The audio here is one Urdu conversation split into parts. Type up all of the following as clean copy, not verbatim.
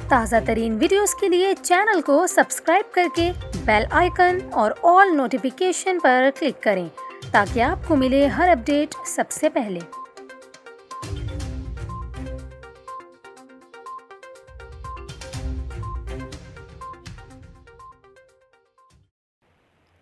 تازہ ترین ویڈیوز کے لیے چینل کو سبسکرائب کر کے بیل آئیکن اور آل نوٹیفیکیشن پر کلک کریں تاکہ آپ کو ملے ہر اپڈیٹ سب سے پہلے۔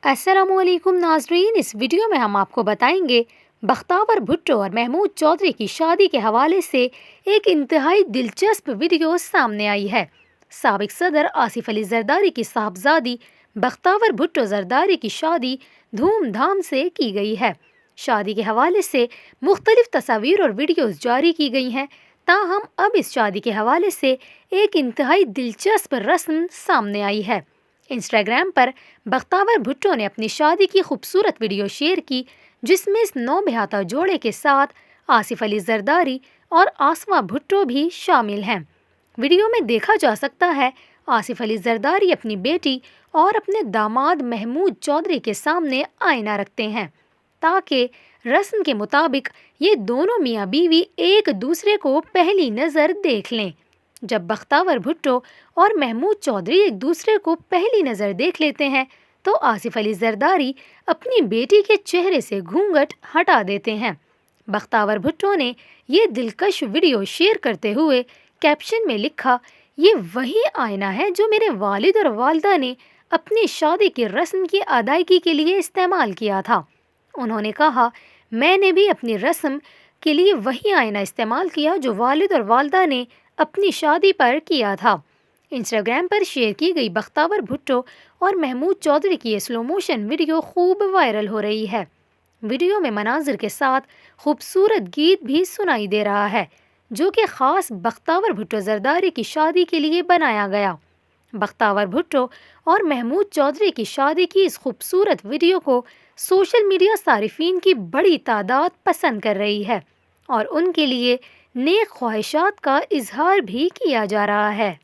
السلام علیکم ناظرین، اس ویڈیو میں ہم آپ کو بتائیں گے بختاور بھٹو اور محمود چودھری کی شادی کے حوالے سے ایک انتہائی دلچسپ ویڈیو سامنے آئی ہے۔ سابق صدر آصف علی زرداری کی صاحبزادی بختاور بھٹو زرداری کی شادی دھوم دھام سے کی گئی ہے۔ شادی کے حوالے سے مختلف تصاویر اور ویڈیوز جاری کی گئی ہیں، تاہم اب اس شادی کے حوالے سے ایک انتہائی دلچسپ رسم سامنے آئی ہے۔ انسٹاگرام پر بختاور بھٹو نے اپنی شادی کی خوبصورت ویڈیو شیئر کی، جس میں اس نوبہتہ جوڑے کے ساتھ آصف علی زرداری اور آسما بھٹو بھی شامل ہیں۔ ویڈیو میں دیکھا جا سکتا ہے آصف علی زرداری اپنی بیٹی اور اپنے داماد محمود چودھری کے سامنے آئینہ رکھتے ہیں تاکہ رسم کے مطابق یہ دونوں میاں بیوی ایک دوسرے کو پہلی نظر دیکھ لیں۔ جب بختاور بھٹو اور محمود چودھری ایک دوسرے کو پہلی نظر دیکھ لیتے ہیں تو آصف علی زرداری اپنی بیٹی کے چہرے سے گھونگھٹ ہٹا دیتے ہیں۔ بختاور بھٹو نے یہ دلکش ویڈیو شیئر کرتے ہوئے کیپشن میں لکھا، "یہ وہی آئینہ ہے جو میرے والد اور والدہ نے اپنی شادی کی رسم کی ادائیگی کے لیے استعمال کیا تھا۔ انہوں نے کہا، میں نے بھی اپنی رسم کے لیے وہی آئینہ استعمال کیا جو والد اور والدہ نے اپنی شادی پر کیا تھا۔" انسٹاگرام پر شیئر کی گئی بختاور بھٹو اور محمود چودھری کی یہ سلو موشن ویڈیو خوب وائرل ہو رہی ہے۔ ویڈیو میں مناظر کے ساتھ خوبصورت گیت بھی سنائی دے رہا ہے جو کہ خاص بختاور بھٹو زرداری کی شادی کے لیے بنایا گیا۔ بختاور بھٹو اور محمود چودھری کی شادی کی اس خوبصورت ویڈیو کو سوشل میڈیا صارفین کی بڑی تعداد پسند کر رہی ہے اور ان کے لیے نیک خواہشات کا اظہار بھی کیا جا رہا ہے۔